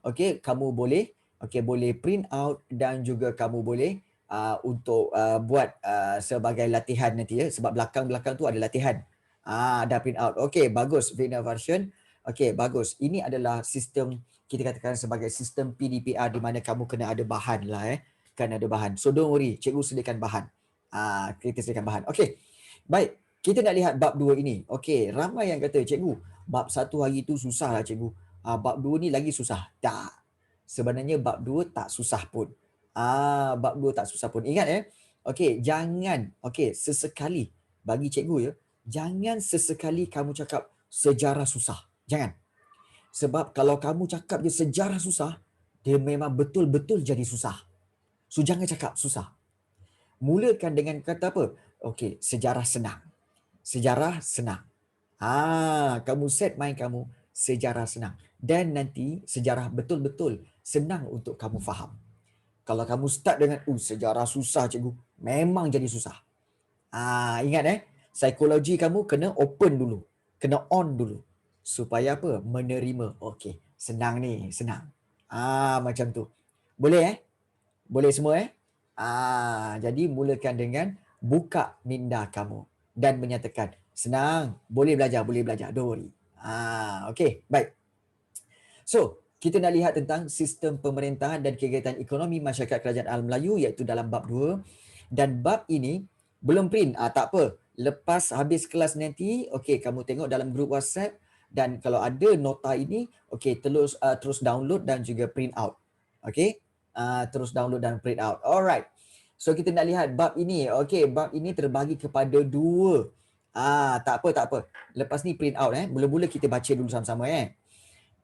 okey, kamu boleh boleh print out dan juga kamu boleh untuk buat sebagai latihan nanti ya, sebab belakang-belakang tu ada latihan. Dah print out. Okey, bagus Vina version. Okey, bagus. Ini adalah sistem, kita katakan sebagai sistem PDPR, di mana kamu kena ada bahan lah kan ada bahan. So don't worry, cikgu sediakan bahan. Kita sediakan bahan. Okey. Baik, kita nak lihat bab 2 ini. Okey, ramai yang kata, cikgu, bab 1 hari tu susah lah cikgu. Bab 2 ni lagi susah. Tak. Sebenarnya bab 2 tak susah pun. Bab 2 tak susah pun. Ingat okey, jangan sesekali bagi cikgu ya, jangan sesekali kamu cakap sejarah susah. Jangan. Sebab kalau kamu cakap je sejarah susah, dia memang betul-betul jadi susah. So jangan cakap susah. Mulakan dengan kata apa? Okey, sejarah senang. Sejarah senang. Kamu set mind kamu sejarah senang. Dan nanti sejarah betul-betul senang untuk kamu faham. Kalau kamu start dengan sejarah susah cikgu, memang jadi susah. Ingat psikologi kamu kena open dulu. Kena on dulu. Supaya apa? Menerima. Okey, senang ni, senang. Macam tu. Boleh Boleh semua jadi mulakan dengan buka minda kamu dan menyatakan, senang, boleh belajar, boleh belajar. Don't worry. Okey, baik. So, kita nak lihat tentang sistem pemerintahan dan kegiatan ekonomi masyarakat Kerajaan Alam Melayu, iaitu dalam bab 2. Dan bab ini belum print, tak apa. Lepas habis kelas nanti, okey, kamu tengok dalam grup WhatsApp, dan kalau ada nota ini, okey, terus download dan juga print out. Okey? Terus download dan print out. Alright. So kita nak lihat bab ini. Okey, bab ini terbagi kepada 2. Tak apa. Lepas ni print out Mula-mula kita baca dulu sama-sama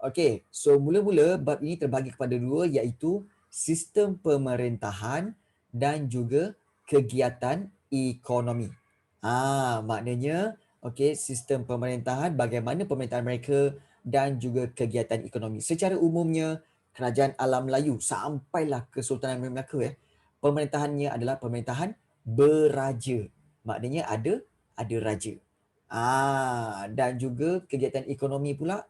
Okey, so mula-mula bab ini terbagi kepada 2, iaitu sistem pemerintahan dan juga kegiatan ekonomi. Maknanya okey, sistem pemerintahan, bagaimana pemerintahan mereka, dan juga kegiatan ekonomi. Secara umumnya Kerajaan Alam Melayu sampailah Kesultanan Melaka pemerintahannya adalah pemerintahan beraja. Maknanya ada raja. Dan juga kegiatan ekonomi pula,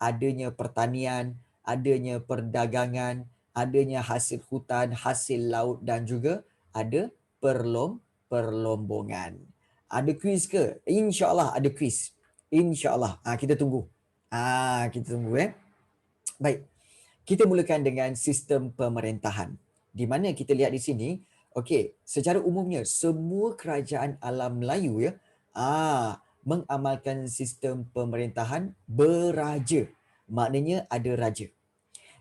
adanya pertanian, adanya perdagangan, adanya hasil hutan, hasil laut, dan juga ada perlombongan. Ada kuis ke? InsyaAllah ada kuis. InsyaAllah. Kita tunggu. Kita tunggu Baik. Kita mulakan dengan sistem pemerintahan. Di mana kita lihat di sini, okey, secara umumnya semua kerajaan alam Melayu mengamalkan sistem pemerintahan beraja. Maknanya ada raja.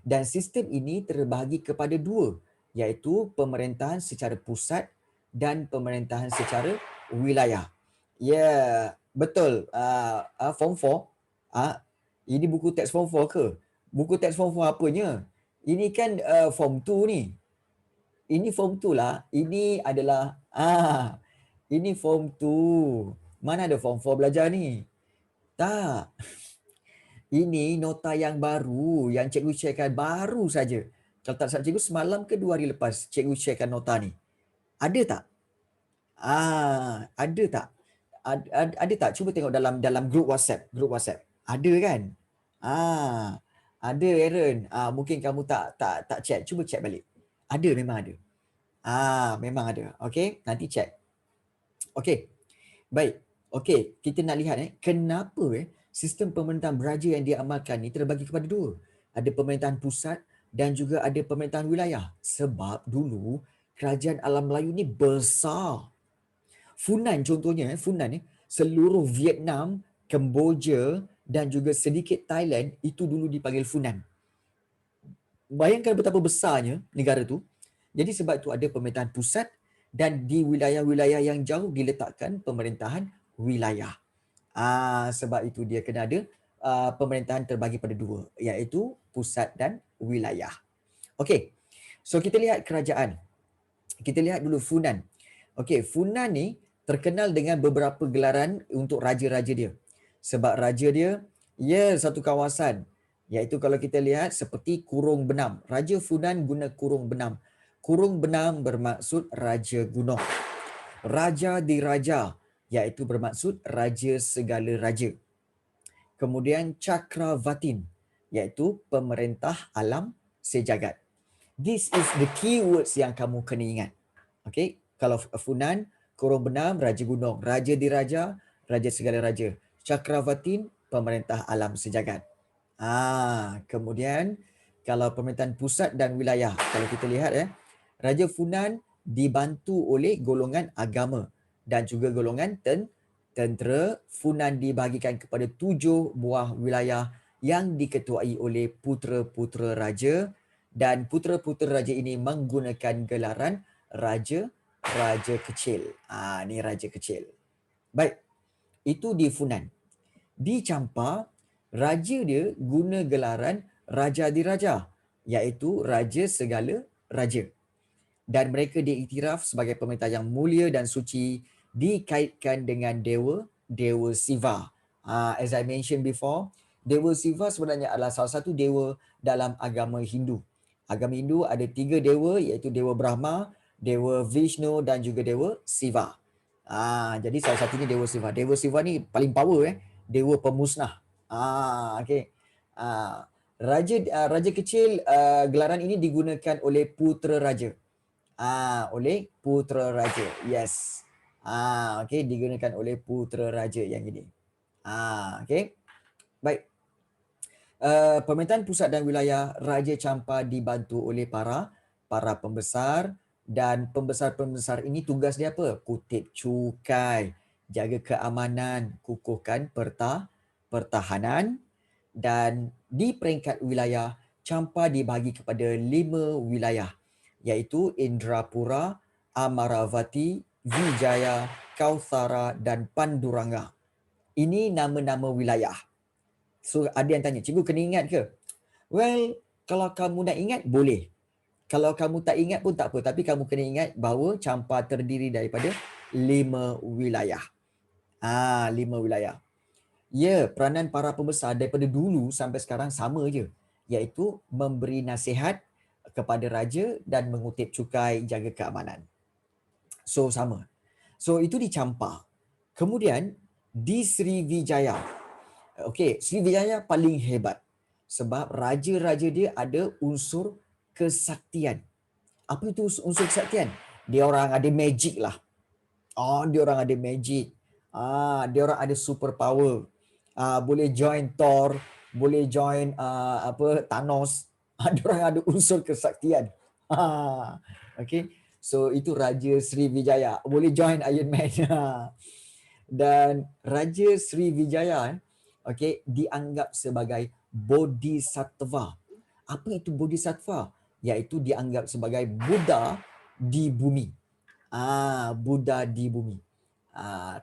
Dan sistem ini terbahagi kepada 2, iaitu pemerintahan secara pusat dan pemerintahan secara wilayah. Ya, betul. Form 4. Ini buku teks form 4 ke? Buku teks form 4 apanya? Ini kan form 2 ni. Ini form 2 lah. Ini adalah ini form 2. Mana ada form 4 belajar ni? Tak. Ini nota yang baru yang cikgu sharekan baru saja. Kalau tak salah cikgu semalam ke 2 hari lepas cikgu sharekan nota ni. Ada tak? Ada tak? Ada tak? Cuba tengok dalam grup WhatsApp. Ada kan? Ada Aaron. Mungkin kamu tak check. Cuba check balik. Ada, memang ada. Memang ada. Okey, nanti check. Okey. Baik. Okey, kita nak lihat kenapa sistem pemerintahan beraja yang diamalkan ni terbagi kepada 2. Ada pemerintahan pusat dan juga ada pemerintahan wilayah. Sebab dulu Kerajaan Alam Melayu ni besar. Funan contohnya, seluruh Vietnam, Kemboja dan juga sedikit Thailand itu dulu dipanggil Funan. Bayangkan betapa besarnya negara tu. Jadi sebab itu ada pemerintahan pusat, dan di wilayah-wilayah yang jauh diletakkan pemerintahan wilayah. Sebab itu dia kena ada pemerintahan terbagi pada 2, iaitu pusat dan wilayah. Okey. So kita lihat kerajaan. Kita lihat dulu Funan. Okey, Funan ni terkenal dengan beberapa gelaran untuk raja-raja dia. Sebab raja dia, satu kawasan, iaitu kalau kita lihat seperti Kurung Benam. Raja Funan guna Kurung Benam. Kurung Benam bermaksud Raja Gunung. Raja Diraja, iaitu bermaksud Raja Segala Raja. Kemudian Chakravatin, iaitu pemerintah alam sejagat. This is the keywords yang kamu kena ingat. Okay, kalau Funan, Korong Benam, Raja Gunung, Raja Diraja, Raja Segala Raja. Cakravatin, pemerintah alam sejagat. Kemudian kalau pemerintahan pusat dan wilayah, kalau kita lihat Raja Funan dibantu oleh golongan agama dan juga golongan tentera. Funan dibahagikan kepada 7 buah wilayah yang diketuai oleh putera-putera raja, dan putera-putera raja ini menggunakan gelaran raja kecil. Ni raja kecil. Baik, itu di Funan. Di Champa, raja dia guna gelaran raja diraja, iaitu raja segala raja. Dan mereka diiktiraf sebagai pemerintah yang mulia dan suci, dikaitkan dengan dewa Siva. As I mentioned before, dewa Siva sebenarnya adalah salah satu dewa dalam agama Hindu. Agama Hindu ada 3 dewa, iaitu dewa Brahma, dewa Vishnu dan juga dewa Siva. Jadi salah satunya dewa Siva. Dewa Siva ni paling power dewa pemusnah. Okay. Raja kecil, gelaran ini digunakan oleh putera raja. Oleh putera raja. Yes. Okay, digunakan oleh putera raja yang ini. Okay. Baik. Pemerintahan pusat dan wilayah, Raja Champa dibantu oleh para pembesar, dan pembesar-pembesar ini tugas dia apa? Kutip cukai, jaga keamanan, kukuhkan pertahanan. Dan di peringkat wilayah, Champa dibahagi kepada 5 wilayah, iaitu Indrapura, Amaravati, Vijaya, Kauthara dan Panduranga. Ini nama-nama wilayah. So ada yang tanya, cikgu kena ingat ke? Well, kalau kamu nak ingat boleh. Kalau kamu tak ingat pun tak apa, tapi kamu kena ingat bahawa Champa terdiri daripada 5 wilayah. 5 wilayah. Ya, peranan para pembesar daripada dulu sampai sekarang sama je, iaitu memberi nasihat kepada raja dan mengutip cukai, jaga keamanan. So sama. So itu di Champa. Kemudian di Sriwijaya. Okey, Sriwijaya paling hebat sebab raja-raja dia ada unsur kesaktian. Apa itu unsur kesaktian? Dia orang ada magic lah. Dia orang ada magic. Dia orang ada super power. Boleh join Thor, boleh join Thanos. Dia orang ada unsur kesaktian. Okey. So itu Raja Sriwijaya. Boleh join Iron Man. Dan Raja Sriwijaya dianggap sebagai bodhisattva. Apa itu bodhisattva? Iaitu dianggap sebagai Buddha di bumi. Buddha di bumi.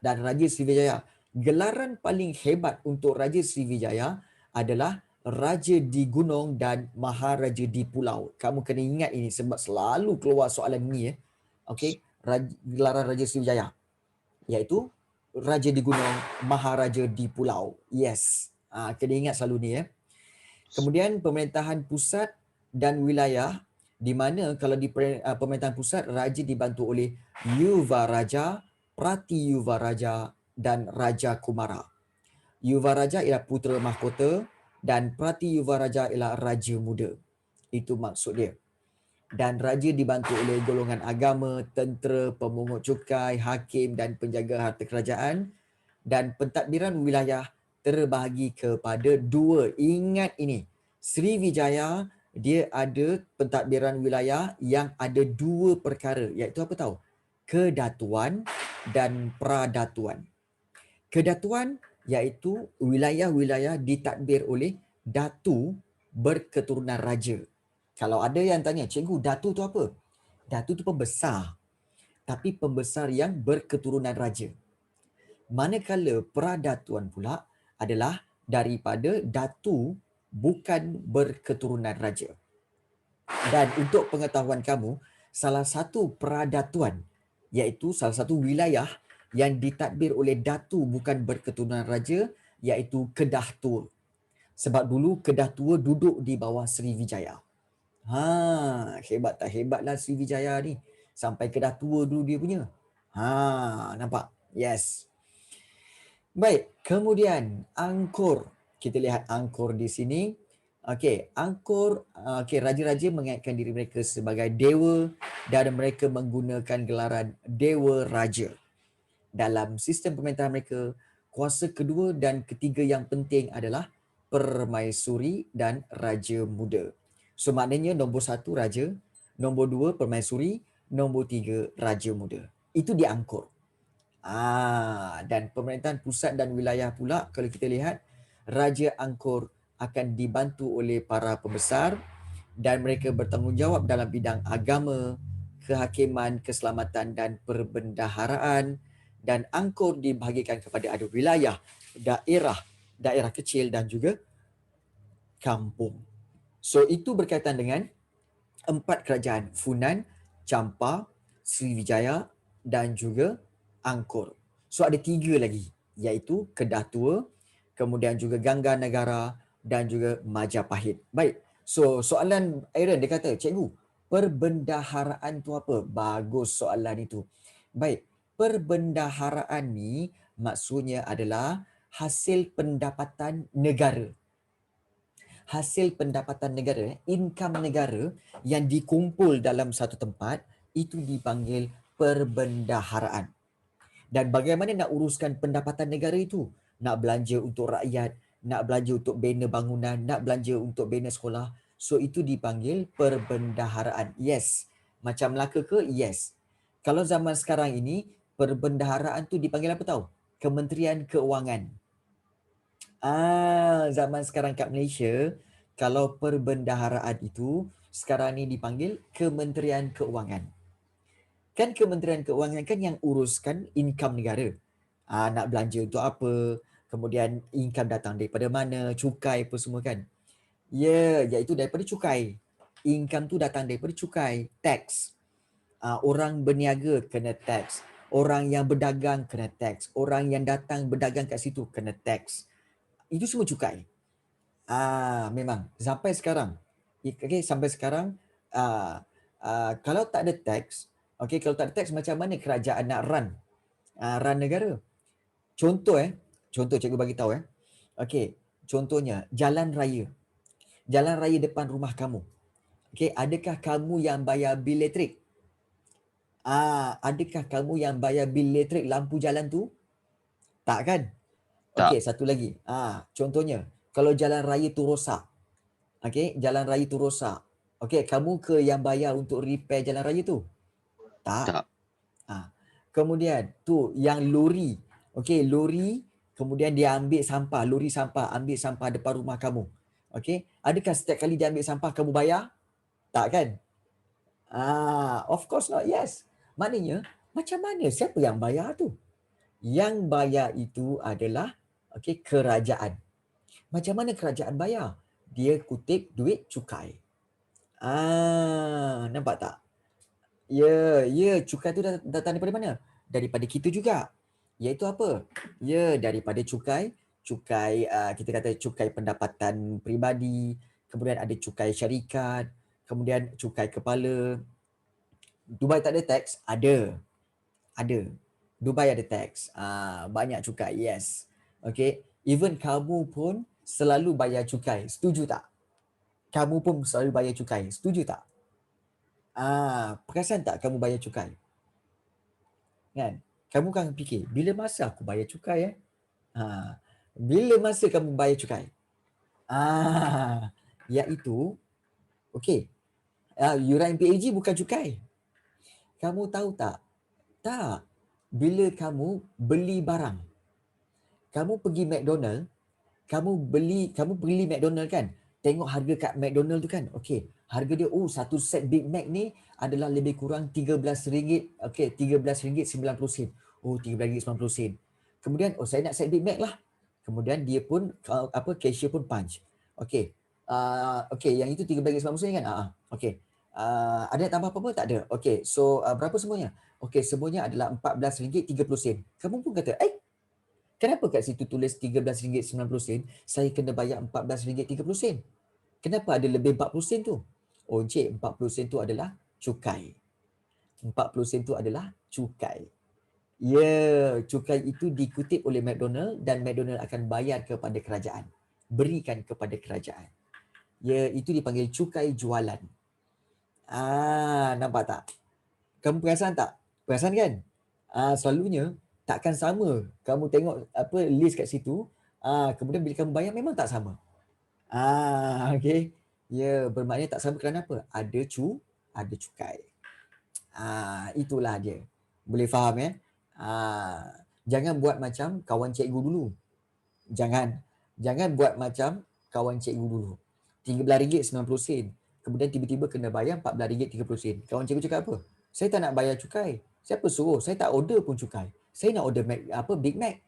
Dan Raja Sriwijaya, gelaran paling hebat untuk Raja Sriwijaya adalah Raja di Gunung dan Maharaja di Pulau. Kamu kena ingat ini sebab selalu keluar soalan ni. Gelaran Raja Sriwijaya iaitu Raja di Gunung, Maharaja di Pulau. Yes. Kena ingat selalu ni Kemudian pemerintahan pusat dan wilayah, di mana kalau di pemerintahan pusat, raja dibantu oleh Yuva Raja, Prati Yuva Raja dan Raja Kumara. Yuva Raja ialah putera mahkota dan Prati Yuva Raja ialah raja muda. Itu maksud dia. Dan raja dibantu oleh golongan agama, tentera, pemungut cukai, hakim dan penjaga harta kerajaan. Dan pentadbiran wilayah terbahagi kepada 2. Ingat ini, Sriwijaya dia ada pentadbiran wilayah yang ada 2 perkara, iaitu apa tahu? Kedatuan dan pradatuan. Kedatuan iaitu wilayah-wilayah ditadbir oleh datu berketurunan raja. Kalau ada yang tanya, cikgu, datu tu apa? Datu tu pembesar. Tapi pembesar yang berketurunan raja. Manakala pradatuan pula adalah daripada datu bukan berketurunan raja. Dan untuk pengetahuan kamu, salah satu pradatuan iaitu salah satu wilayah yang ditadbir oleh datu bukan berketurunan raja iaitu Kedah Tua. Sebab dulu Kedah Tua duduk di bawah Sriwijaya. Hebat tak hebatlah Sriwijaya ni. Sampai Kedah Tua dulu dia punya. Nampak? Yes. Baik, kemudian Angkor. Kita lihat Angkor di sini. Okey, angkor, okey, raja-raja mengaitkan diri mereka sebagai dewa dan mereka menggunakan gelaran dewa raja. Dalam sistem pemerintahan mereka, kuasa kedua dan ketiga yang penting adalah permaisuri dan raja muda. So maknanya nombor satu raja, nombor dua permaisuri, nombor tiga raja muda. Itu di Angkor. Dan pemerintahan pusat dan wilayah pula kalau kita lihat, Raja Angkor akan dibantu oleh para pembesar dan mereka bertanggungjawab dalam bidang agama, kehakiman, keselamatan dan perbendaharaan. Dan Angkor dibahagikan kepada ada wilayah, daerah kecil dan juga kampung. So itu berkaitan dengan 4 kerajaan, Funan, Champa, Sriwijaya dan juga Angkor. So ada 3 lagi, iaitu Kedah Tua, kemudian juga Gangga Negara dan juga Majapahit. Baik, so soalan Aaron dia kata, cikgu, perbendaharaan tu apa? Bagus soalan itu. Baik, perbendaharaan ni maksudnya adalah hasil pendapatan negara. Hasil pendapatan negara, income negara yang dikumpul dalam satu tempat, itu dipanggil perbendaharaan. Dan bagaimana nak uruskan pendapatan negara itu? Nak belanja untuk rakyat, nak belanja untuk bina bangunan, nak belanja untuk bina sekolah. So itu dipanggil perbendaharaan. Yes. Macam Melaka ke? Yes. Kalau zaman sekarang ini, perbendaharaan tu dipanggil apa tahu? Kementerian Keuangan. Zaman sekarang kat Malaysia, kalau perbendaharaan itu sekarang ni dipanggil Kementerian Keuangan. Kan Kementerian Keuangan kan yang uruskan income negara. Nak belanja untuk apa, kemudian income datang daripada mana, cukai apa semua kan. Ya, iaitu daripada cukai. Income tu datang daripada cukai, tax. Orang berniaga kena tax. Orang yang berdagang kena tax. Orang yang datang berdagang kat situ kena tax. Itu semua cukai. Memang sampai sekarang. Okay, sampai sekarang kalau tak ada tax, okay, kalau tak ada tax macam mana kerajaan nak run negara? Contoh cikgu bagi tahu Okay, contohnya jalan raya. Jalan raya depan rumah kamu. Okay, adakah kamu yang bayar bil elektrik? Adakah kamu yang bayar bil elektrik lampu jalan tu? Tak kan? Tak. Okay, satu lagi. Contohnya, kalau jalan raya tu rosak, okay, jalan raya tu rosak. Okay, kamu ke yang bayar untuk repair jalan raya tu? Tak. Tak. Kemudian tu yang lori. Okay, lori kemudian dia ambil sampah, lori sampah ambil sampah depan rumah kamu. Okay, adakah setiap kali dia ambil sampah kamu bayar? Tak kan? Of course not, yes. Maknanya, macam mana siapa yang bayar tu? Yang bayar itu adalah kerajaan. Macam mana kerajaan bayar? Dia kutip duit cukai. Nampak tak? Ya, cukai tu datang daripada mana? Daripada kita juga. Iaitu apa? Ya, daripada cukai kita kata cukai pendapatan peribadi, kemudian ada cukai syarikat, kemudian cukai kepala. Dubai tak ada tax? Ada. Dubai ada tax. Banyak cukai, yes. Okay. Even kamu pun selalu bayar cukai. Setuju tak? Kamu pun selalu bayar cukai. Setuju tak? Perasan tak kamu bayar cukai? Kan? Kamu kan fikir, bila masa aku bayar cukai Bila masa kamu bayar cukai? Iaitu, okay, yuran PAG bukan cukai. Kamu tahu tak? Tak. Bila kamu beli barang, kamu pergi McDonald, kamu beli McDonald kan? Tengok harga kat McDonald tu kan? Okey, harga dia satu set Big Mac ni adalah lebih kurang RM13. Okey, RM13.90. RM13.90. Kemudian saya nak set Big Mac lah. Kemudian dia pun cashier pun punch. Okey. Okey, yang itu RM13.90 kan? Okey. Ada nak tambah apa-apa? Tak ada. Okey, so berapa semuanya? Okey, semuanya adalah RM14.30. Kamu pun kata, kenapa kat situ tulis RM13.90? Saya kena bayar RM14.30. Kenapa ada lebih RM40 tu? Oh encik, RM40 tu adalah cukai. RM40 tu adalah cukai. Ya, cukai itu dikutip oleh McDonald dan McDonald akan bayar kepada kerajaan. Berikan kepada kerajaan. Itu dipanggil cukai jualan. Nampak tak? Kamu perasan tak? Perasan kan? Selalunya takkan sama. Kamu tengok apa list kat situ, kemudian bila kamu bayar memang tak sama. Okey. Bermakna tak sama kerana apa? Ada cukai. Itulah dia. Boleh faham ya? Jangan buat macam kawan cikgu dulu. Jangan buat macam kawan cikgu dulu. RM13.90. Kemudian tiba-tiba kena bayar RM14.30. Kawan cikgu cakap apa? Saya tak nak bayar cukai. Siapa suruh? Saya tak order pun cukai. Saya nak order Big Mac.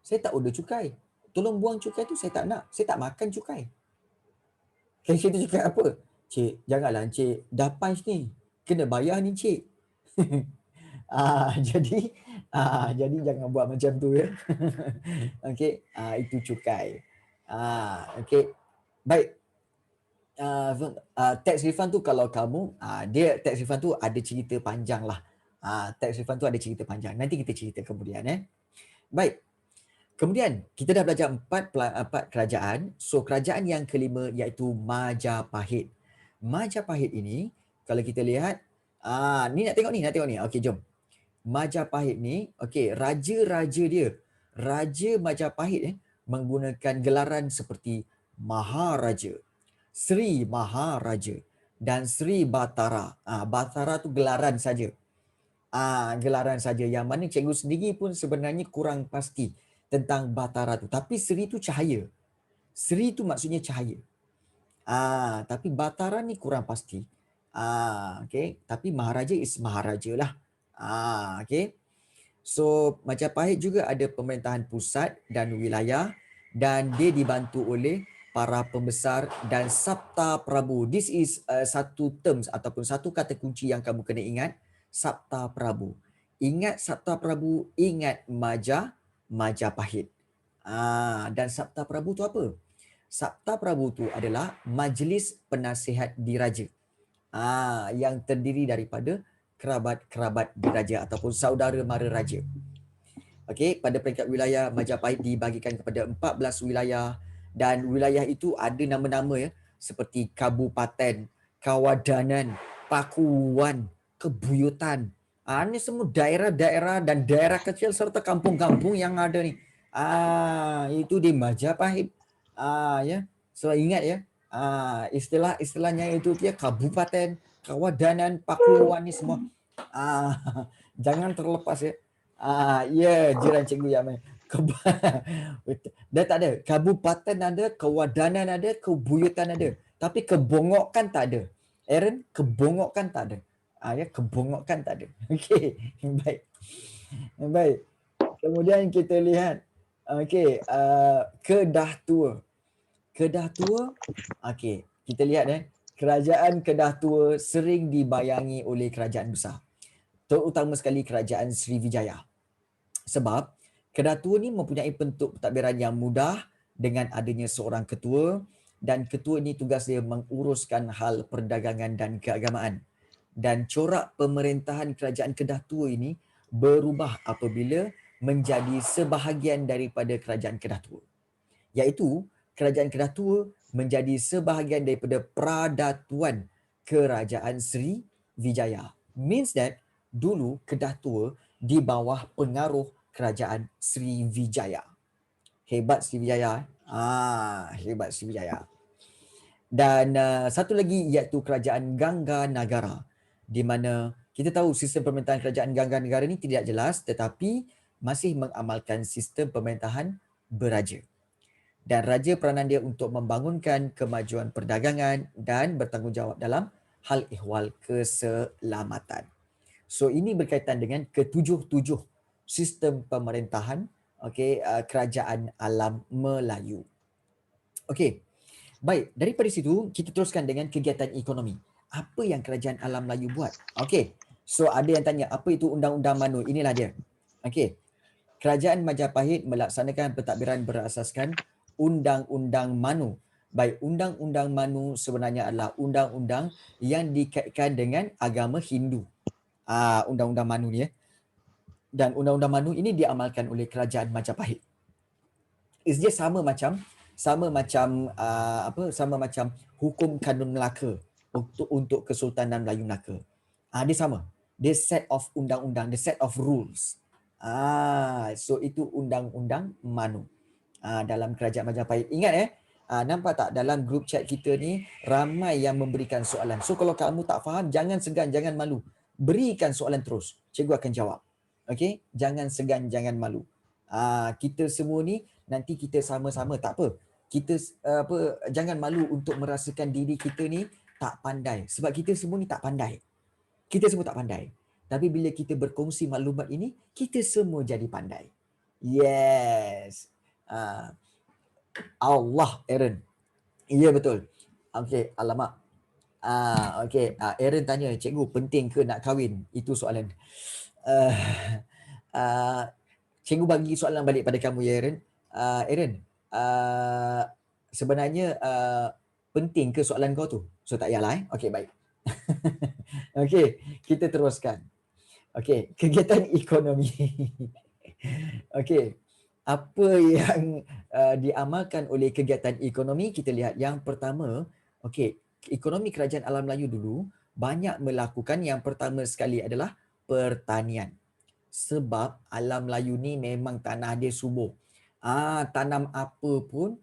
Saya tak order cukai. Tolong buang cukai tu, saya tak nak. Saya tak makan cukai. Cashier tu cakap apa? Cik, janganlah cik. Dah punch ni. Kena bayar ni cik. Jadi jangan buat macam tu ya. Okey, itu cukai. Okey. Baik. Tax refund tu kalau kamu dia tax refund tu ada cerita panjang lah. Tax refund tu ada cerita panjang. Nanti kita cerita kemudian Baik. Kemudian kita dah belajar empat kerajaan. So kerajaan yang kelima iaitu Majapahit. Majapahit ini kalau kita lihat ni nak tengok ni. Okey, jom. Majapahit ni, okey, raja-raja dia. Raja Majapahit menggunakan gelaran seperti Maharaja, Sri Maharaja dan Sri Batara. Batara tu gelaran saja. Gelaran saja yang mana cikgu sendiri pun sebenarnya kurang pasti tentang Batara tu. Tapi Sri tu cahaya. Sri tu maksudnya cahaya. Tapi Batara ni kurang pasti. Okey, tapi Maharaja is Maharaja lah. Okey. So Majapahit juga ada pemerintahan pusat dan wilayah dan dia dibantu oleh para pembesar dan Sabta Prabu. This is satu terms ataupun satu kata kunci yang kamu kena ingat, Sabta Prabu. Ingat Sabta Prabu, ingat Majapahit. Dan Sabta Prabu tu apa? Sabta Prabu tu adalah Majlis Penasihat Diraja. Yang terdiri daripada kerabat-kerabat diraja ataupun saudara mara raja. Okey, pada peringkat wilayah Majapahit dibagikan kepada 14 wilayah dan wilayah itu ada nama-nama ya seperti kabupaten, kawadanan, pakuan, kebuyutan. Ini semua daerah-daerah dan daerah kecil serta kampung-kampung yang ada ni. Itu di Majapahit. Ya. So ingat ya. Istilahnya itu dia kabupaten, kawadanan, pakuan ni semua. Jangan terlepas ya. Jiran cikgu yang main. Dah tak ada. Kabupaten ada, kewadanan ada, kebuyutan ada. Tapi kebongokan tak ada. Aaron, kebongokan tak ada. Kebongokan tak ada. Okey, baik. Kemudian kita lihat Kedah Tua. Kedah Tua, okey, kita lihat kerajaan Kedah Tua sering dibayangi oleh kerajaan besar. Terutama sekali kerajaan Sriwijaya. Sebab Kedah Tua ni mempunyai bentuk pentadbiran yang mudah dengan adanya seorang ketua dan ketua ini tugas dia menguruskan hal perdagangan dan keagamaan. Dan corak pemerintahan kerajaan Kedah Tua ini berubah apabila menjadi sebahagian daripada kerajaan Kedah Tua. Iaitu kerajaan Kedah Tua menjadi sebahagian daripada Pradatuan Kerajaan Sriwijaya. Means that dulu Kedah Tua di bawah pengaruh kerajaan Sriwijaya. Hebat Sriwijaya. Hebat Sriwijaya. Dan satu lagi iaitu kerajaan Gangga Nagara, di mana kita tahu sistem pemerintahan kerajaan Gangga Nagara ini tidak jelas tetapi masih mengamalkan sistem pemerintahan beraja. Dan raja peranan dia untuk membangunkan kemajuan perdagangan dan bertanggungjawab dalam hal ehwal keselamatan. So ini berkaitan dengan ketujuh-tujuh sistem pemerintahan kerajaan alam Melayu. Okey. Baik, daripada situ kita teruskan dengan kegiatan ekonomi. Apa yang kerajaan alam Melayu buat? Okey. So ada yang tanya apa itu undang-undang Manu? Inilah dia. Okey. Kerajaan Majapahit melaksanakan pentadbiran berasaskan Undang-Undang Manu. Baik, Undang-Undang Manu sebenarnya adalah undang-undang yang dikaitkan dengan agama Hindu. Undang-Undang Manu ni Dan Undang-Undang Manu ini diamalkan oleh kerajaan Majapahit. It's just sama macam sama macam sama macam hukum kanun Melaka untuk Kesultanan Melayu Melaka. Dia sama. Dia set of undang-undang, the set of rules. So itu undang-undang Manu dalam kerajaan Majapahit. Ingat nampak tak dalam grup chat kita ni ramai yang memberikan soalan. So kalau kamu tak faham, jangan segan, jangan malu. Berikan soalan terus. Cikgu akan jawab. Okey? Jangan segan, jangan malu. Kita semua ni nanti kita sama-sama, tak apa. Kita jangan malu untuk merasakan diri kita ni tak pandai. Sebab kita semua ni tak pandai. Kita semua tak pandai. Tapi bila kita berkongsi maklumat ini, kita semua jadi pandai. Yes. Allah, Aaron. Ya, betul. Okey, alamak. Okey, Aaron tanya, cikgu penting ke nak kahwin? Itu soalan. Uh, uh, Cikgu bagi soalan balik pada kamu ya, Aaron. Aaron, sebenarnya penting ke soalan kau tu? So tak payahlah. Okey, baik. Okey, kita teruskan. Okey, kegiatan ekonomi. Okey, apa yang diamalkan oleh kegiatan ekonomi? Kita lihat yang pertama, okey, ekonomi kerajaan alam Melayu dulu banyak melakukan yang pertama sekali adalah pertanian. Sebab alam Melayu ni memang tanah dia subur. Tanam apa pun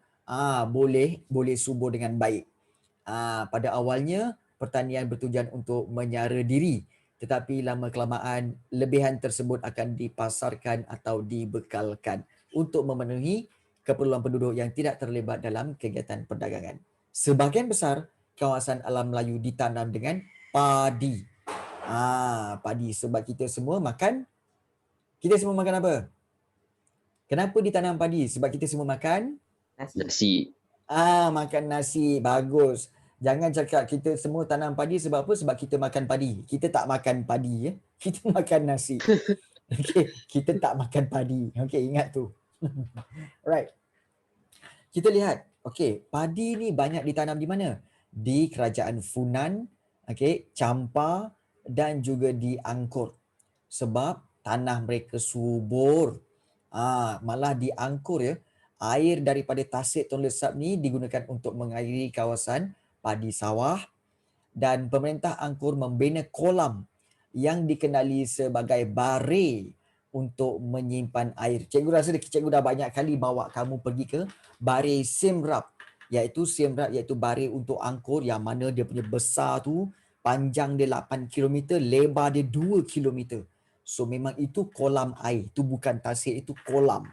boleh subur dengan baik. Pada awalnya pertanian bertujuan untuk menyara diri, tetapi lama kelamaan lebihan tersebut akan dipasarkan atau dibekalkan untuk memenuhi keperluan penduduk yang tidak terlibat dalam kegiatan perdagangan. Sebahagian besar kawasan alam Melayu ditanam dengan padi. Padi sebab kita semua makan apa? Kenapa ditanam padi? Sebab kita semua makan nasi. Makan nasi. Bagus. Jangan cakap kita semua tanam padi sebab apa? Sebab kita makan padi. Kita tak makan padi. Kita makan nasi. Okay. Kita tak makan padi. Okay, ingat tu. Right. Kita lihat. Okay, padi ni banyak ditanam di mana? Di kerajaan Funan, okay, Champa dan juga di Angkor. Sebab tanah mereka subur. Malah di Angkor ya, air daripada Tasik Tun Lesap ni digunakan untuk mengairi kawasan padi sawah, dan pemerintah Angkor membina kolam yang dikenali sebagai bare untuk menyimpan air. Cikgu rasa cikgu dah banyak kali bawa kamu pergi ke bare Siem Reap, iaitu bare untuk Angkor yang mana dia punya besar tu, panjang dia 8 km, lebar dia 2 km. So memang itu kolam air, itu bukan tasik, itu kolam.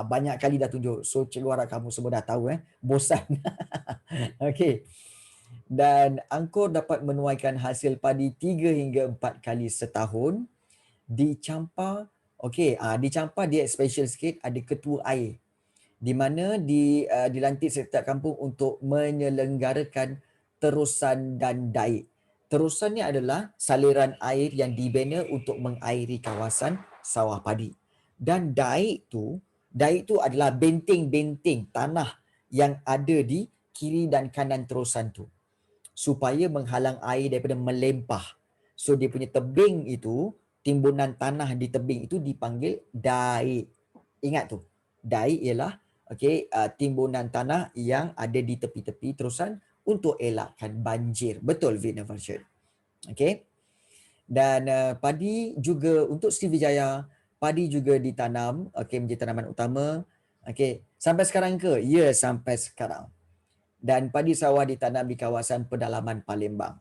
Banyak kali dah tunjuk. So cikgu harap kamu semua dah tahu bosan. Okey. Dan Angkor dapat menuaikan hasil padi 3 hingga 4 kali setahun. Di Champa, di Champa dia special sikit, ada ketua air di mana dilantik setiap kampung untuk menyelenggarakan terusan dan daik. Terusan ni adalah saliran air yang dibina untuk mengairi kawasan sawah padi. Dan daik tu adalah benteng-benteng tanah yang ada di kiri dan kanan terusan tu, supaya menghalang air daripada melempah. So dia punya tebing itu, timbunan tanah di tebing itu dipanggil daik. Ingat tu, daik ialah timbunan tanah yang ada di tepi-tepi terusan untuk elakkan banjir. Betul, Vina Version. Okay. Dan padi juga untuk Srivijaya, padi juga ditanam menjadi tanaman utama. Sampai sekarang ke? Ya, sampai sekarang. Dan padi sawah ditanam di kawasan pedalaman Palembang.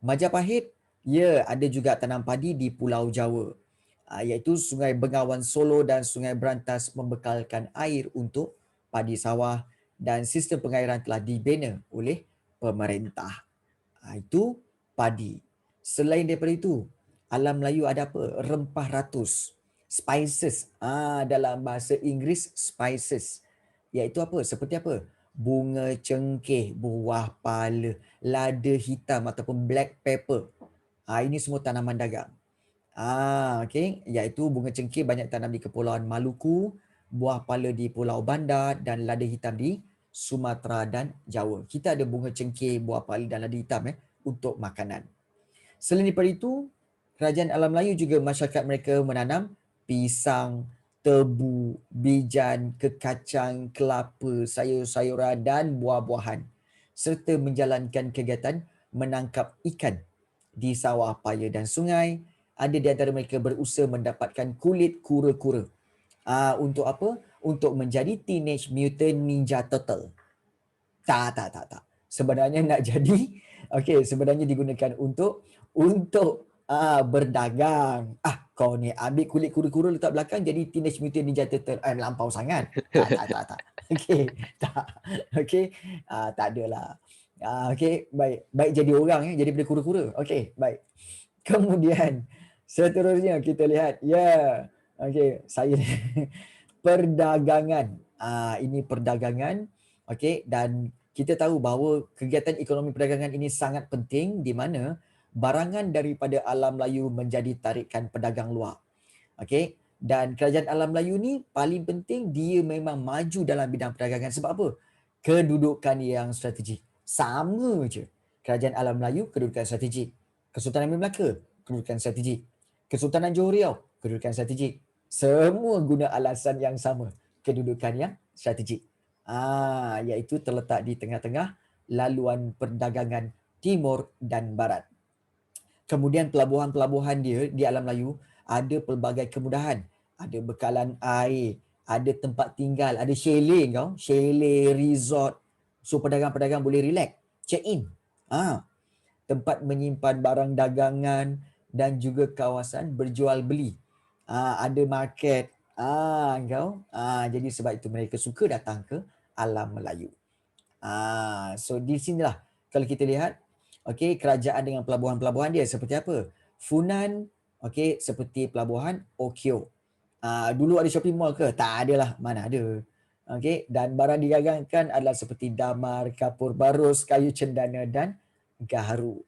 Majapahit, ya, ada juga tanam padi di Pulau Jawa, iaitu Sungai Bengawan Solo dan Sungai Berantas membekalkan air untuk padi sawah, dan sistem pengairan telah dibina oleh pemerintah. Itu padi. Selain daripada itu, alam Melayu ada apa? Rempah ratus. Spices. Dalam bahasa Inggeris, spices. Iaitu apa? Seperti apa? Bunga cengkeh, buah pala, lada hitam ataupun black pepper. Ini semua tanaman dagang. Iaitu bunga cengkeh banyak tanam di Kepulauan Maluku, buah pala di Pulau Bandar dan lada hitam di Sumatera dan Jawa. Kita ada bunga cengkeh, buah pala dan lada hitam untuk makanan. Selain daripada itu, kerajaan alam Melayu juga masyarakat mereka menanam pisang, tebu, bijan, kekacang, kelapa, sayur-sayuran dan buah-buahan serta menjalankan kegiatan menangkap ikan di sawah paya dan sungai. Ada di antara mereka berusaha mendapatkan kulit kura-kura. Untuk apa? Untuk menjadi Teenage Mutant Ninja Turtle. Tak. Sebenarnya nak jadi, sebenarnya digunakan untuk berdagang. Kau ni ambil kulit kura-kura letak belakang jadi Teenage Mutant Ninja Turtle. Melampau sangat. Tak. Okey, tak. Okey, tak adalah. Baik. Baik jadi orang jadi daripada kura-kura. Okey, baik. Kemudian seterusnya kita lihat. Saya perdagangan. Ini perdagangan. Dan kita tahu bahawa kegiatan ekonomi perdagangan ini sangat penting di mana barangan daripada alam Melayu menjadi tarikan pedagang luar. Dan kerajaan alam Melayu ni paling penting dia memang maju dalam bidang perdagangan. Sebab apa? Kedudukan yang strategik. Sama je. Kerajaan alam Melayu, kedudukan strategik. Kesultanan Melaka, kedudukan strategik. Kesultanan Johor Riau, kedudukan strategik. Semua guna alasan yang sama. Kedudukan yang strategik. Iaitu terletak di tengah-tengah laluan perdagangan timur dan barat. Kemudian pelabuhan-pelabuhan dia di alam Melayu ada pelbagai kemudahan. Ada bekalan air, ada tempat tinggal, ada chalet, resort. So pedagang-pedagang boleh relax, check in. Tempat menyimpan barang dagangan dan juga kawasan berjual beli. Ada market. Jadi sebab itu mereka suka datang ke alam Melayu. So di sinilah kalau kita lihat kerajaan dengan pelabuhan-pelabuhan dia seperti apa? Funan seperti pelabuhan Okyo. Dulu ada shopping mall ke? Tak adalah, mana ada. Dan barang didagangkan adalah seperti damar, kapur barus, kayu cendana dan gaharu.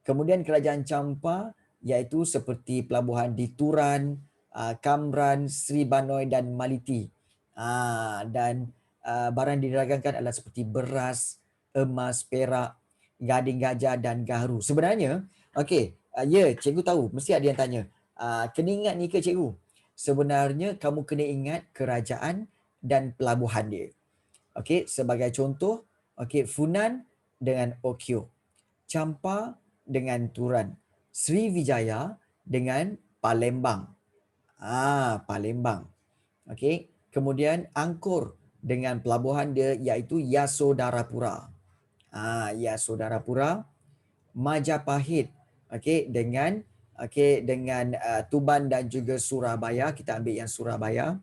Kemudian kerajaan Champa iaitu seperti pelabuhan di Turan, Kamran, Sri Banoi dan Maliti. Dan barang didagangkan adalah seperti beras, emas, perak, gading gajah dan gaharu. Sebenarnya, cikgu tahu, mesti ada yang tanya. Kena ingat ni ke cikgu? Sebenarnya kamu kena ingat kerajaan dan pelabuhan dia. Sebagai contoh, Funan dengan Okyo, Champa dengan Turan, Sriwijaya dengan Palembang. Palembang. Kemudian Angkor dengan pelabuhan dia iaitu Yasodarapura. Yasodarapura. Majapahit dengan Tuban dan juga Surabaya. Kita ambil yang Surabaya.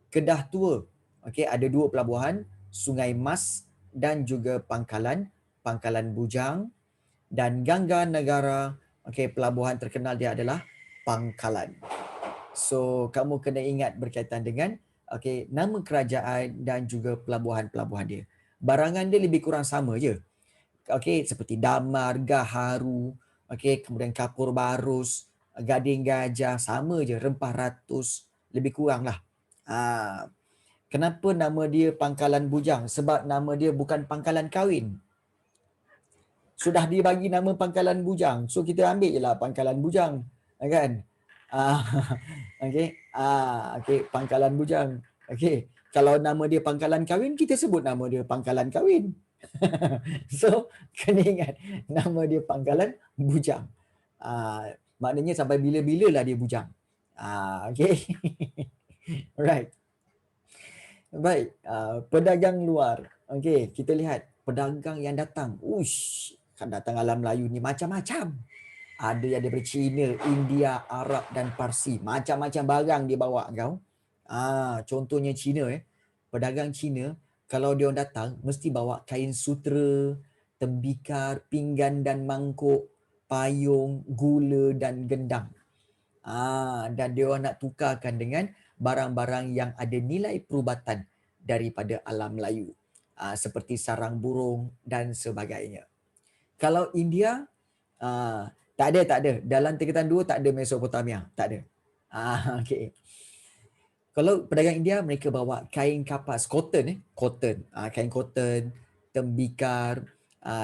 Kedah Tua. Ada dua pelabuhan, Sungai Mas dan juga Pangkalan Bujang. Dan Gangga Negara, pelabuhan terkenal dia adalah Pangkalan. So kamu kena ingat berkaitan dengan nama kerajaan dan juga pelabuhan-pelabuhan dia. Barangan dia lebih kurang sama je. Seperti damar, gaharu, kemudian kapur barus, gading gajah, sama je, rempah ratus, lebih kurang lah. Kenapa nama dia Pangkalan Bujang? Sebab nama dia bukan pangkalan kahwin. Sudah dibagi nama Pangkalan Bujang. So kita ambil je lah Pangkalan Bujang. Kan? Pangkalan Bujang. Kalau nama dia Pangkalan Kahwin, kita sebut nama dia Pangkalan Kahwin. So, kena ingat nama dia Pangkalan Bujang. Maknanya sampai bila-bila lah dia bujang. Alright. Baik, pedagang luar. Kita lihat pedagang yang datang. Kan datang alam Melayu ni macam-macam. Ada yang daripada China, India, Arab dan Parsi. Macam-macam barang dia bawa kau. Contohnya China pedagang China, kalau dia orang datang mesti bawa kain sutera, tembikar, pinggan dan mangkuk, payung, gula dan gendang. Dan dia orang nak tukarkan dengan barang-barang yang ada nilai perubatan daripada alam Melayu. Seperti sarang burung dan sebagainya. Kalau India, tak ada. Dalam tingkatan 2 tak ada Mesopotamia. Tak ada. Kalau pedagang India, mereka bawa kain kapas, cotton. Kain cotton, tembikar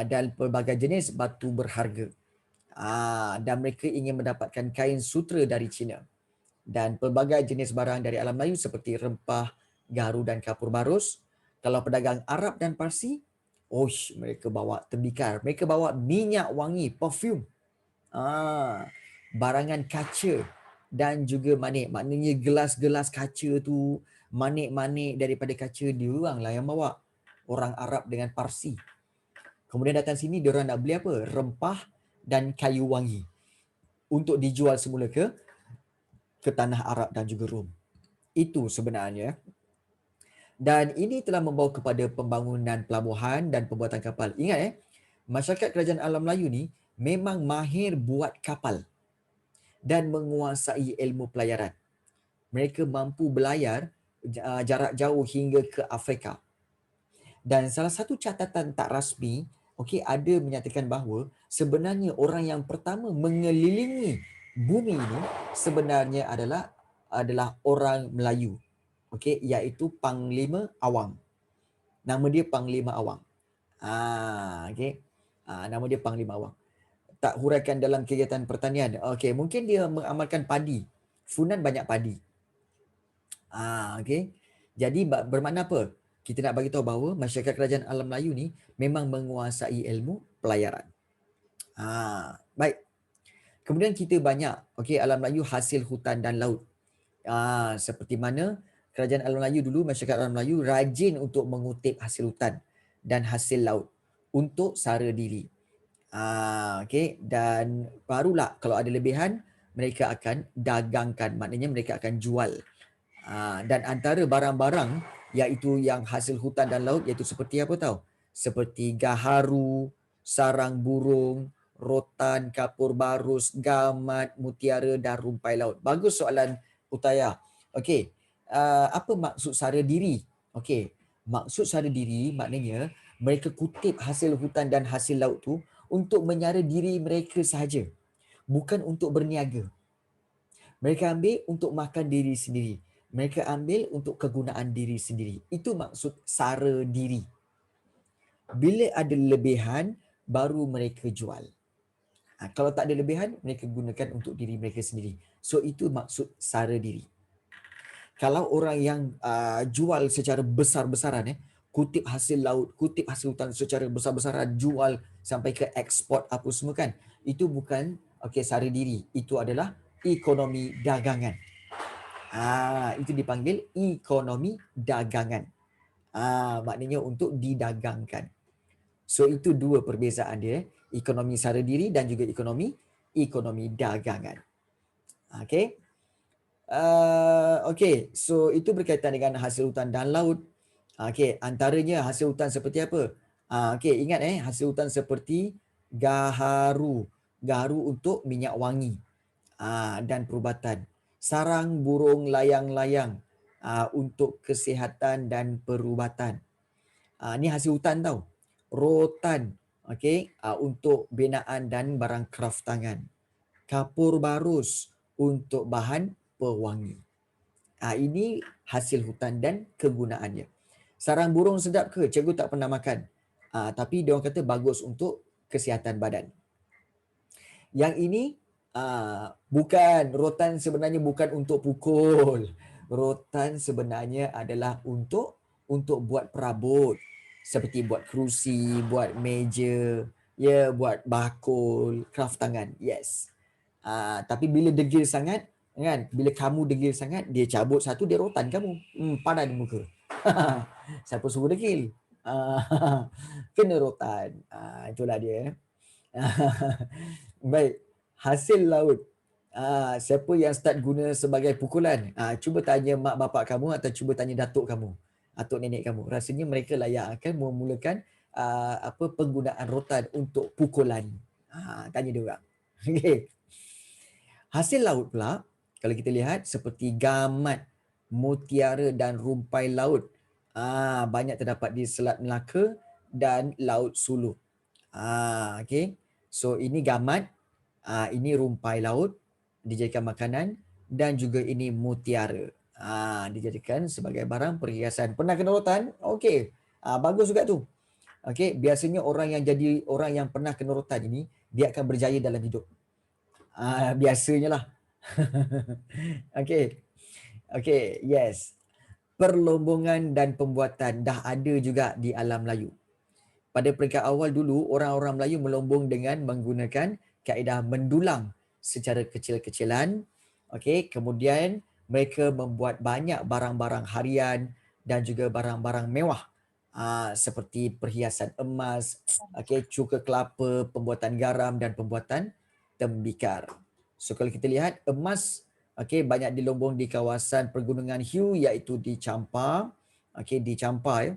dan pelbagai jenis batu berharga. Dan mereka ingin mendapatkan kain sutera dari China. dan pelbagai jenis barang dari alam Melayu seperti rempah, garu dan kapur barus. Kalau pedagang Arab dan Parsi, mereka bawa tembikar, mereka bawa minyak wangi, perfume, barangan kaca dan juga manik. Maknanya gelas-gelas kaca tu, manik-manik daripada kaca, dioranglah yang bawa. Orang Arab dengan Parsi. Kemudian datang sini, diorang nak beli apa? Rempah dan kayu wangi untuk dijual semula ke tanah Arab dan juga Rom. Itu sebenarnya. Dan ini telah membawa kepada pembangunan pelabuhan dan pembuatan kapal. Ingat masyarakat kerajaan alam Melayu ni memang mahir buat kapal dan menguasai ilmu pelayaran. Mereka mampu berlayar jarak jauh hingga ke Afrika. Dan salah satu catatan tak rasmi, ada menyatakan bahawa sebenarnya orang yang pertama mengelilingi bumi ini sebenarnya adalah orang Melayu. Iaitu Panglima Awang. Nama dia Panglima Awang. Nama dia Panglima Awang. Tak huraikan dalam kegiatan pertanian. Mungkin dia mengamalkan padi. Funan banyak padi. Jadi bermakna apa? Kita nak bagi tahu bahawa masyarakat kerajaan alam Melayu ni memang menguasai ilmu pelayaran. Baik. Kemudian kita banyak alam Melayu hasil hutan dan laut. Seperti mana kerajaan alam Melayu dulu, masyarakat alam Melayu rajin untuk mengutip hasil hutan dan hasil laut untuk sara diri. Dan barulah kalau ada lebihan mereka akan dagangkan, maknanya mereka akan jual. Dan antara barang-barang iaitu yang hasil hutan dan laut iaitu seperti apa tahu? Seperti gaharu, sarang burung, rotan, kapur barus, gamat, mutiara dan rumpai laut. Bagus soalan Utaya. Apa maksud sara diri? Maksud sara diri maknanya mereka kutip hasil hutan dan hasil laut tu untuk menyara diri mereka sahaja. Bukan untuk berniaga. Mereka ambil untuk makan diri sendiri. Mereka ambil untuk kegunaan diri sendiri. Itu maksud sara diri. Bila ada lebihan, baru mereka jual. Kalau tak ada lebihan, mereka gunakan untuk diri mereka sendiri. So, itu maksud sara diri. Kalau orang yang jual secara besar-besaran, kutip hasil laut, kutip hasil hutan secara besar-besaran, jual sampai ke ekspor apa semua kan, itu bukan sara diri. Itu adalah ekonomi dagangan. Itu dipanggil ekonomi dagangan. Maknanya untuk didagangkan. So itu dua perbezaan dia, ekonomi sara diri dan juga ekonomi dagangan. So itu berkaitan dengan hasil hutan dan laut. Antaranya hasil hutan seperti apa? Ingat hasil hutan seperti gaharu. Gaharu untuk minyak wangi dan perubatan. Sarang burung layang-layang untuk kesihatan dan perubatan. Ni hasil hutan tau. Rotan untuk binaan dan barang kraftangan. Kapur barus untuk bahan pewangi. Ini hasil hutan dan kegunaannya. Sarang burung sedap ke? Cikgu tak pernah makan. Tapi dia orang kata bagus untuk kesihatan badan. Yang ini bukan, rotan sebenarnya bukan untuk pukul. Rotan sebenarnya adalah untuk buat perabot. Seperti buat kerusi, buat meja, buat bakul, kraftangan. Yes. Tapi bila degil sangat, kan? Bila kamu degil sangat, dia cabut satu, dia rotan kamu. Padan muka. Siapa suruh degil? Kena rotan. Itulah dia. Baik. Hasil laut. Siapa yang start guna sebagai pukulan? Cuba tanya mak bapak kamu atau cuba tanya datuk kamu, atuk nenek kamu. Rasanya mereka lah yang akan memulakan penggunaan rotan untuk pukulan. Tanya dia orang. Okay. Hasil laut pula, kalau kita lihat seperti gamat, mutiara dan rumpai laut. Banyak terdapat di Selat Melaka dan Laut Sulu. So ini gamat, ini rumpai laut dijadikan makanan dan juga ini mutiara. Dijadikan sebagai barang perhiasan. Pernah kena rotan? Okey. Bagus juga tu. Biasanya orang yang pernah kena rotan ini dia akan berjaya dalam hidup. Biasanya lah. Okey. Okey, yes. Perlombongan dan pembuatan dah ada juga di alam Melayu. Pada peringkat awal dulu, orang-orang Melayu melombong dengan menggunakan kaedah mendulang secara kecil-kecilan. Okey, kemudian mereka membuat banyak barang-barang harian dan juga barang-barang mewah. Seperti perhiasan emas, okey, cuka kelapa, pembuatan garam dan pembuatan tembikar. So kalau kita lihat emas, okey, banyak dilombong di kawasan Pergunungan Hiu iaitu di Champa. Okey, di Champa ya.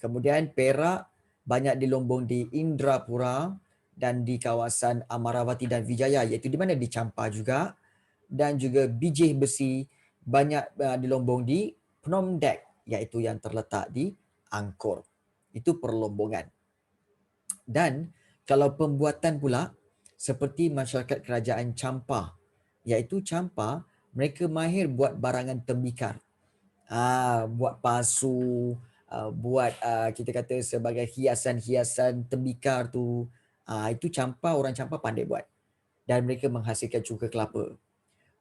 Kemudian perak banyak dilombong di Indrapura dan di kawasan Amaravati dan Vijaya iaitu di mana di Champa juga, dan juga bijih besi banyak dilombong di Phnom Deck iaitu yang terletak di Angkor. Itu perlombongan. Dan kalau pembuatan pula seperti masyarakat kerajaan Champa iaitu Champa, mereka mahir buat barangan tembikar. Buat pasu, buat kita kata sebagai hiasan-hiasan tembikar tu. Itu Champa, orang Champa pandai buat. Dan mereka menghasilkan cuka kelapa.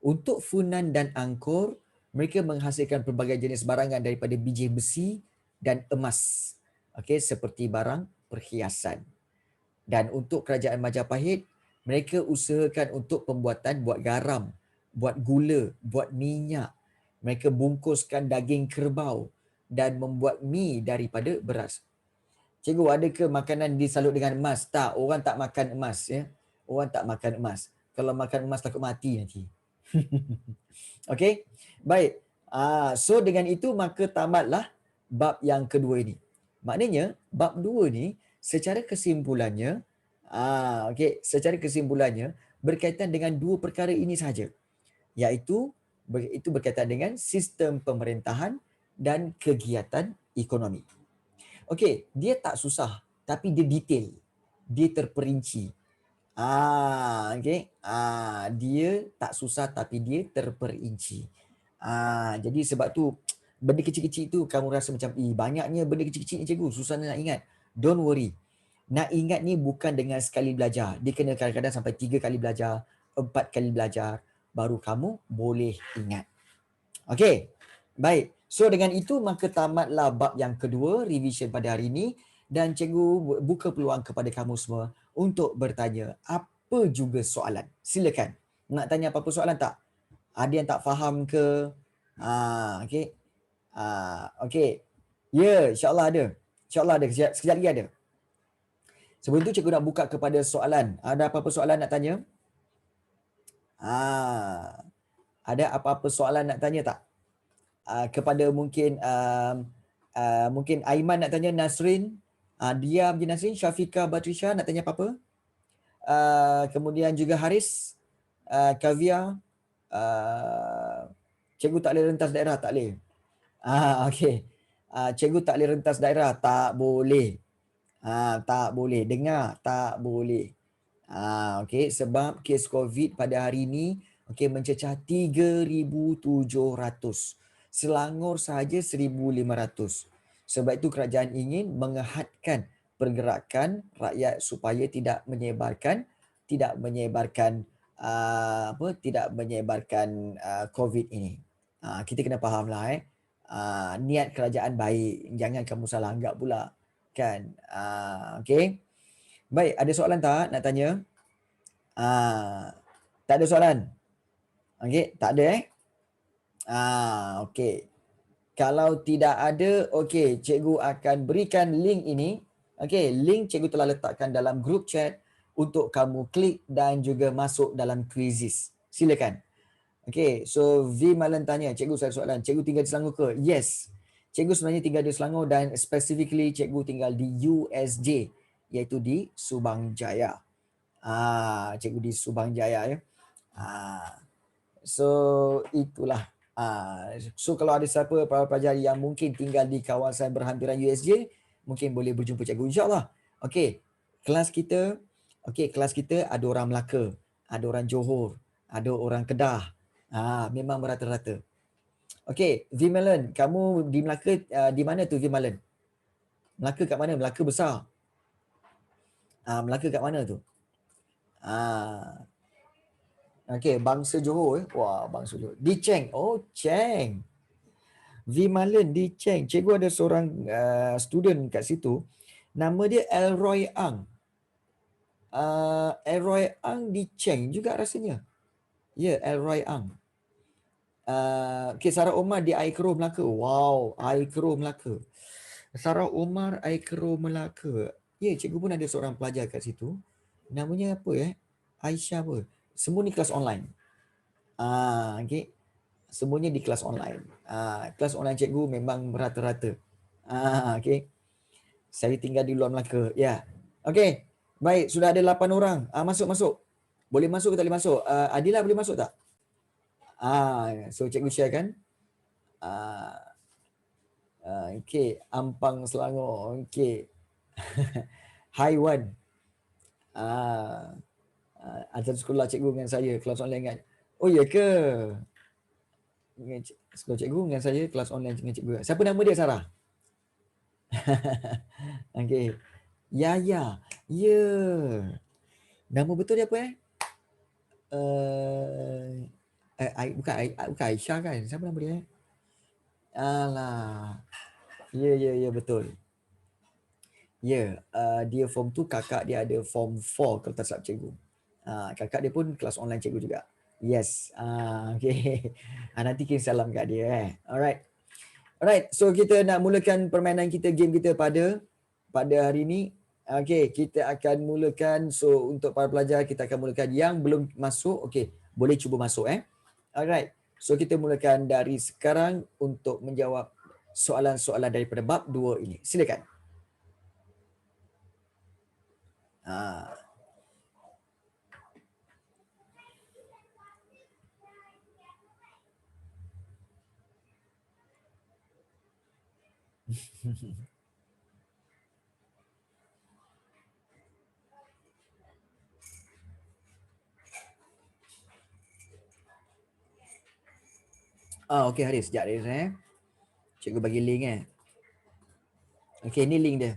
Untuk Funan dan Angkor, mereka menghasilkan pelbagai jenis barangan daripada biji besi dan emas. Okey, seperti barang perhiasan. Dan untuk kerajaan Majapahit, mereka usahakan untuk pembuatan buat garam, buat gula, buat minyak. Mereka bungkuskan daging kerbau dan membuat mi daripada beras. Cikgu, ada ke makanan disalut dengan emas? Tak, orang tak makan emas ya. Orang tak makan emas. Kalau makan emas takut mati nanti. Okey. Baik. So dengan itu maka tamatlah bab yang kedua ini. Maknanya bab 2 ni secara kesimpulannya secara kesimpulannya berkaitan dengan dua perkara ini sahaja. Iaitu itu berkaitan dengan sistem pemerintahan dan kegiatan ekonomi. Okey, dia tak susah tapi dia detail. Dia terperinci. Dia tak susah tapi dia terperinci. Jadi sebab tu benda kecil-kecil tu kamu rasa macam banyaknya benda kecil-kecil ni cikgu, susah nak ingat. Don't worry. Nak ingat ni bukan dengan sekali belajar. Dia kena kadang-kadang sampai 3 kali belajar, 4 kali belajar baru kamu boleh ingat. Okey. Baik. So dengan itu maka tamatlah bab yang kedua revision pada hari ini dan cikgu buka peluang kepada kamu semua untuk bertanya apa juga soalan. Silakan. Nak tanya apa-apa soalan tak? Ada yang tak faham ke? Okey. Okey. Ya, insya-Allah ada. Insya-Allah ada. Sekejap lagi ada. Sebelum tu cikgu nak buka kepada soalan. Ada apa-apa soalan nak tanya? Ada apa-apa soalan nak tanya tak? Kepada mungkin mungkin Aiman nak tanya, Nasrin, Diam je Nasrin, Syafiqah Batrisha nak tanya apa-apa? Kemudian juga Haris, Kavia, cikgu tak boleh rentas daerah, tak boleh. Okey. Cikgu tak boleh rentas daerah, tak boleh. Tak boleh. Dengar, tak boleh. Okey, sebab kes COVID pada hari ini mencecah 3,700. Selangor sahaja 1,500. Sebab itu kerajaan ingin mengehadkan pergerakan rakyat supaya tidak menyebarkan COVID ini. Kita kena fahamlah niat kerajaan baik, jangan kamu salah anggap pula kan. Okey. Baik, ada soalan tak nak tanya? Tak ada soalan. Okey, tak ada okey. Kalau tidak ada, okey, cikgu akan berikan link ini. Okey, link cikgu telah letakkan dalam group chat untuk kamu klik dan juga masuk dalam quizzes. Silakan. Okey, so V Malan tanya, cikgu saya soalan, cikgu tinggal di Selangor ke? Yes. Cikgu sebenarnya tinggal di Selangor dan specifically cikgu tinggal di USJ iaitu di Subang Jaya. Cikgu di Subang Jaya ya. So itulah. So kalau ada siapa pelajar yang mungkin tinggal di kawasan berhampiran USJ, mungkin boleh berjumpa cikgu insya-Allah. Okey. Kelas kita ada orang Melaka, ada orang Johor, ada orang Kedah. Memang merata-rata. Okey, Vimalan, kamu di Melaka di mana tu Vimalan? Melaka kat mana? Melaka besar. Melaka kat mana tu? Okey, bangsa Johor. Wah, bangsa Johor. Di Cheng. Oh, Cheng. Vimalen di Cheng. Cikgu ada seorang student kat situ. Nama dia Elroy Ang. Elroy Ang di Cheng juga rasanya. Ya, Elroy Ang. Okay, Sarah Omar di Aikro Melaka. Wow, Aikro Melaka. Sarah Omar Aikro Melaka. Ya, cikgu pun ada seorang pelajar kat situ. Namanya apa Aisyah apa? Semua ni kelas online. Okay. Semuanya di kelas online. Kelas online cikgu memang merata-rata. Okay. Saya tinggal di luar Melaka. Ya. Okay. Baik, sudah ada 8 orang. Masuk. Boleh masuk ke tak boleh masuk? Adila boleh masuk tak? So cikgu sharekan. Okay. Ampang Selangor. Okay. Hai Wan. Atas sekolah cikgu dengan saya. Kelas online dengan. Oh ya ke? Sekolah cikgu dengan saya. Kelas online dengan cikgu. Siapa nama dia Sarah? Okay. Ya. Ya. Nama betul dia apa bukan Aisyah kan? Siapa nama dia? Alah. Ya betul. Ya, dia form 2, kakak dia ada form 4 kalau tak silap cikgu. Kakak dia pun kelas online cikgu juga. Yes. Okay. Nanti kirim salam kat dia Alright, so kita nak mulakan permainan kita, game kita pada hari ini. Okay, kita akan mulakan. So untuk para pelajar, kita akan mulakan yang belum masuk. Okay, boleh cuba masuk Alright, so kita mulakan dari sekarang untuk menjawab soalan-soalan daripada bab 2 ini. Silakan. Okay Haris, sekejap Haris Cikgu bagi link Okay, ni link dia.